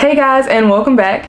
Hey guys, and welcome back.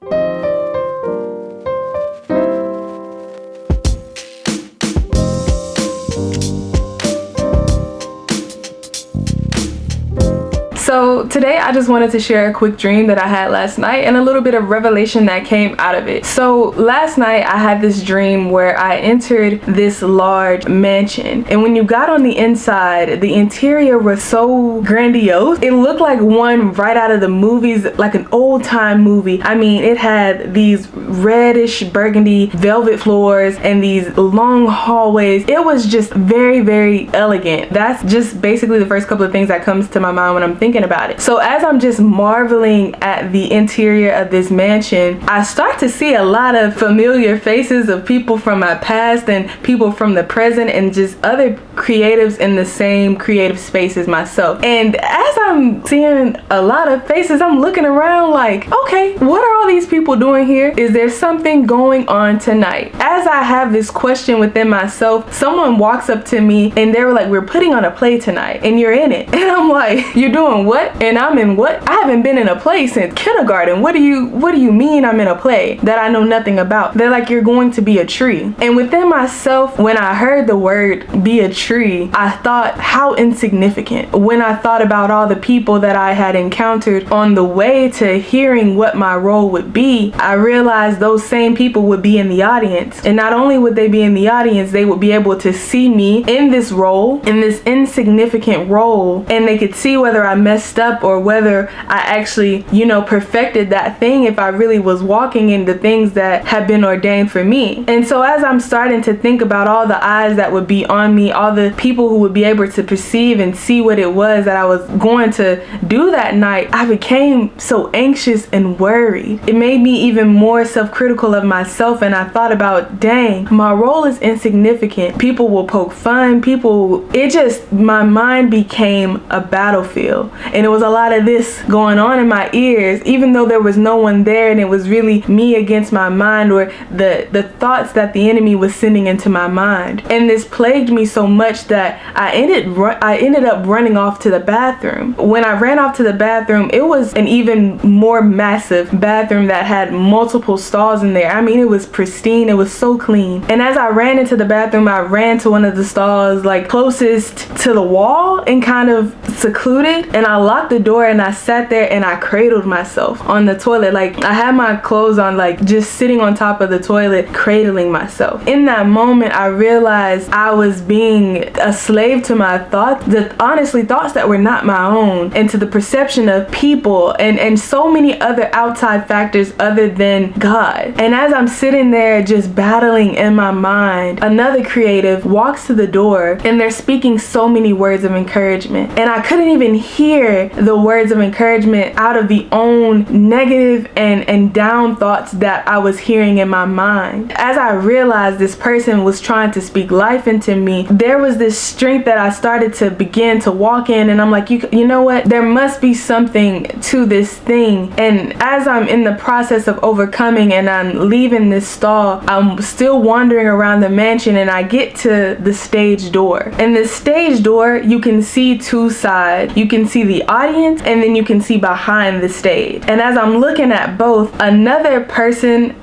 So today I just wanted to share a quick dream that I had last night and a little bit of revelation that came out of it. So last night I had this dream where I entered this large mansion, and when you got on the inside, the interior was so grandiose. It looked like one right out of the movies, like an old time movie. I mean, it had these reddish burgundy velvet floors and these long hallways. It was just very, very elegant. That's just basically the first couple of things that comes to my mind when I'm thinking about it. So as I'm just marveling at the interior of this mansion, I start to see a lot of familiar faces of people from my past and people from the present and just other creatives in the same creative space as myself. And as I'm seeing a lot of faces, I'm looking around like, okay, what are all these people doing here? Is there something going on tonight? As I have this question within myself, someone walks up to me and they were like, we're putting on a play tonight and you're in it. And I'm like, you're doing what? And I'm in what? I haven't been in a play since kindergarten. What do you mean I'm in a play that I know nothing about? They're like, you're going to be a tree. And within myself, when I heard the word be a tree, I thought how insignificant. When I thought about all the people that I had encountered on the way to hearing what my role would be, I realized those same people would be in the audience. And not only would they be in the audience, they would be able to see me in this role, in this insignificant role, and they could see whether I messed up or whether I actually, perfected that thing, if I really was walking in the things that have been ordained for me. And so as I'm starting to think about all the eyes that would be on me, all the people who would be able to perceive and see what it was that I was going to do that night, I became so anxious and worried. It made me even more self-critical of myself, and I thought about, dang, my role is insignificant. People will poke fun. My mind became a battlefield. And it was a lot of this going on in my ears, even though there was no one there, and it was really me against my mind, or the thoughts that the enemy was sending into my mind. And this plagued me so much that I ended up running off to the bathroom. When I ran off to the bathroom, it was an even more massive bathroom that had multiple stalls in there. I mean, it was pristine. It was so clean. And as I ran into the bathroom, I ran to one of the stalls like closest to the wall and kind of secluded, and I locked the door and I sat there and I cradled myself on the toilet. Like, I had my clothes on, like just sitting on top of the toilet, cradling myself. In that moment, I realized I was being a slave to my thoughts, thoughts that were not my own, and to the perception of people and so many other outside factors other than God. And as I'm sitting there just battling in my mind, another creative walks to the door and they're speaking so many words of encouragement, and I couldn't even hear the words of encouragement out of the own negative and down thoughts that I was hearing in my mind. As I realized this person was trying to speak life into me, there was this strength that I started to begin to walk in, and I'm like, you know what? There must be something to this thing. And as I'm in the process of overcoming and I'm leaving this stall, I'm still wandering around the mansion, and I get to the stage door. And the stage door, you can see two sides. You can see the audience, and then you can see behind the stage. And as I'm looking at both, another person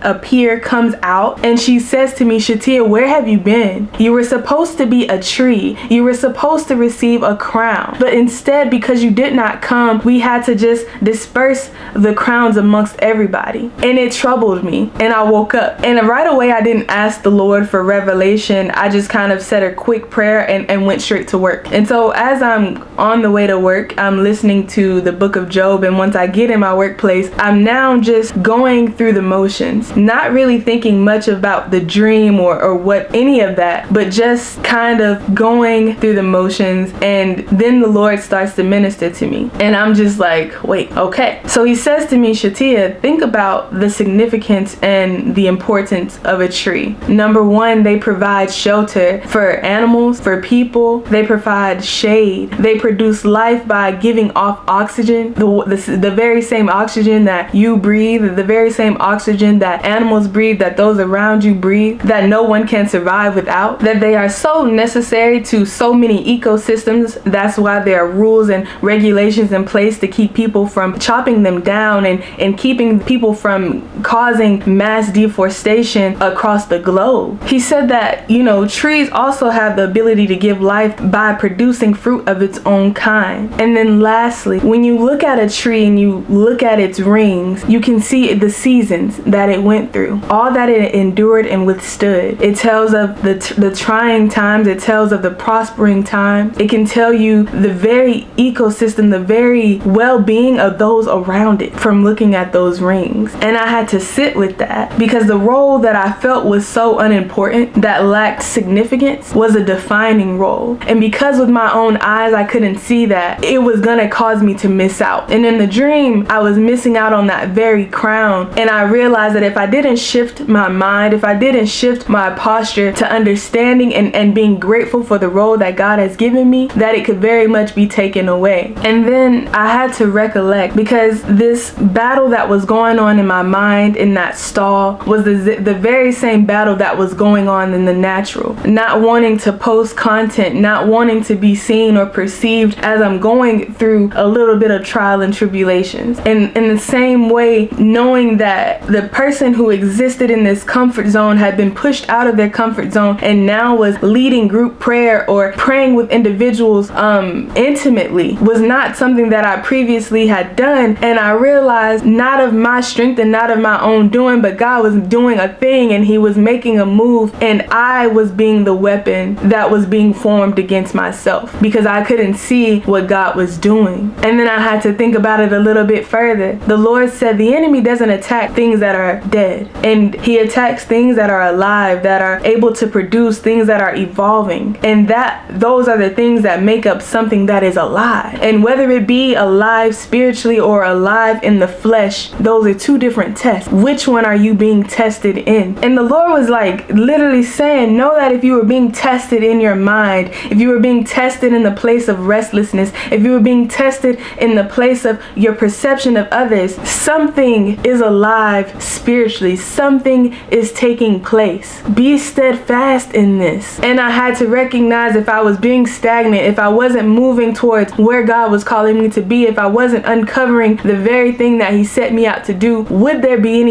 comes out, and she says to me, Chetehyast, where have you been? You were supposed to be a tree. You were supposed to receive a crown. But instead, because you did not come, we had to just disperse the crowns amongst everybody. And it troubled me. And I woke up. And right away, I didn't ask the Lord for revelation. I just kind of said a quick prayer and went straight to work. And so as I'm on the way to work, I'm listening to the book of Job. And once I get in my workplace, I'm now just going through the motions, not really thinking much about the dream or what any of that, but just kind of going through the motions. And then the Lord starts to minister to me. And I'm just like, wait, okay. So he says to me, Chetehyast, think about the significance and the importance of a tree. Number one, they provide shelter for animals, for people. They provide shade. They produce life by giving off oxygen, the very same oxygen that you breathe, the very same oxygen that animals breathe, that those around you breathe, that no one can survive without, that they are so necessary to so many ecosystems. That's why there are rules and regulations in place to keep people from chopping them down and keeping people from causing mass deforestation across the globe. He said that, you know, trees also have the ability to give life by producing fruit of its own kind. And then lastly, when you look at a tree and you look at its rings, you can see the seasons that it went through, all that it endured and withstood. It tells of the trying times, it tells of the prospering times. It can tell you the very ecosystem, the very well-being of those around it from looking at those rings. And I had to sit with that because the role that I felt was so unimportant, that lacked significance, was a defining role. And because with my own eyes I couldn't see that, it was gonna cause me to miss out. And in the dream, I was missing out on that very crown. And I realized that if I didn't shift my mind, if I didn't shift my posture to understanding and being grateful for the role that God has given me, that it could very much be taken away. And then I had to recollect, because this battle that was going on in my mind in that stall was the very same battle that was going on in the natural. Not wanting to post content, not wanting to be seen or perceived as I'm going through a little bit of trial and tribulations. And in the same way, knowing that the person who existed in this comfort zone had been pushed out of their comfort zone and now was leading group prayer or praying with individuals intimately was not something that I previously had done. And I realized, not of my strength and not of my own doing, but God was doing a thing and he was making a move, and I was being the weapon that was being formed against myself because I couldn't see what God was doing. And then I had to think about it a little bit further. The Lord said the enemy doesn't attack things that are dead, and he attacks things that are alive, that are able to produce things that are evolving, and that those are the things that make up something that is alive. And whether it be alive spiritually or alive in the flesh, those are two different tests. Which one are you being tested in? And the Lord was like literally saying, know that if you were being tested in your mind, if you were being tested in the place of restlessness, if you were being tested in the place of your perception of others, something is alive spiritually. Something is taking place. Be steadfast in this. And I had to recognize if I was being stagnant, if I wasn't moving towards where God was calling me to be, if I wasn't uncovering the very thing that he set me out to do, would there be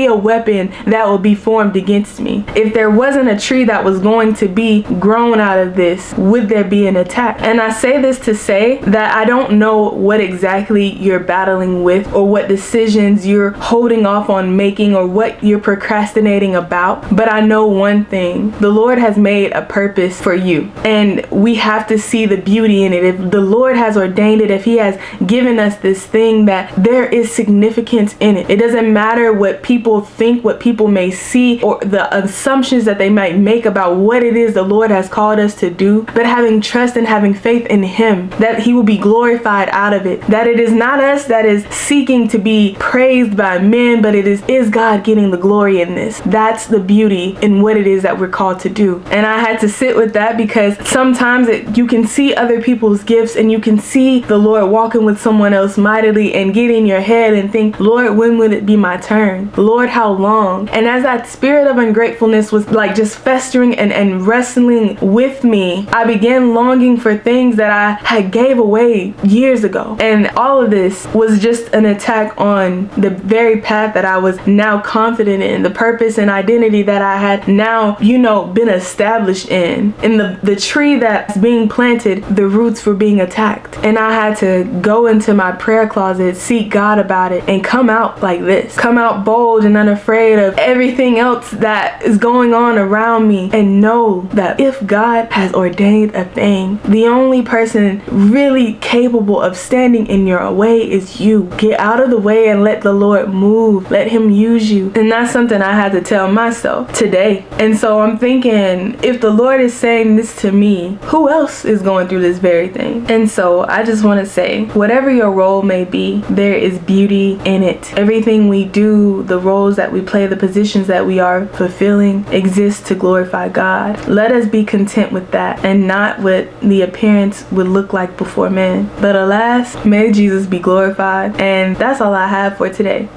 a weapon that would be formed against me? If there wasn't a tree that was going to be grown out of this, would there be an attack? And I say this to say that I don't know what exactly you're battling with, or what decisions you're holding off on making, or what you're procrastinating about, but I know one thing: the Lord has made a purpose for you, and we have to see the beauty in it. If the Lord has ordained it, if he has given us this thing, that there is significance in it. It doesn't matter what people think, what people may see, or the assumptions that they might make about what it is the Lord has called us to do, but having trust and having faith in him, that he will be glorified out of it, that it is not us that is seeking to be praised by men, but it is God getting the glory in this. That's the beauty in what it is that we're called to do. And I had to sit with that, because sometimes you can see other people's gifts and you can see the Lord walking with someone else mightily and get in your head and think, Lord, when will it be my turn? Lord, how long? And as that spirit of ungratefulness was like just festering and wrestling with me, I began longing for things that I had gave away years ago. And all of this was just an attack on the very path that I was now confident in, the purpose and identity that I had now, been established in. In the tree that's being planted, the roots were being attacked. And I had to go into my prayer closet, seek God about it, and come out like this. Come out bold and unafraid of everything else that is going on around me, and know that if God has ordained a thing, the only person really capable of standing in your way is you. Get out of the way and let the Lord move. Let him use you. And that's something I had to tell myself today. And so I'm thinking, if the Lord is saying this to me, who else is going through this very thing? And so I just want to say, whatever your role may be, there is beauty in it. Everything we do, the roles that we play, the positions that we are fulfilling, exist to glorify God. Let us be content with that, and not what the appearance would look like before men. But alas, may Jesus be glorified. And that's all I have for today.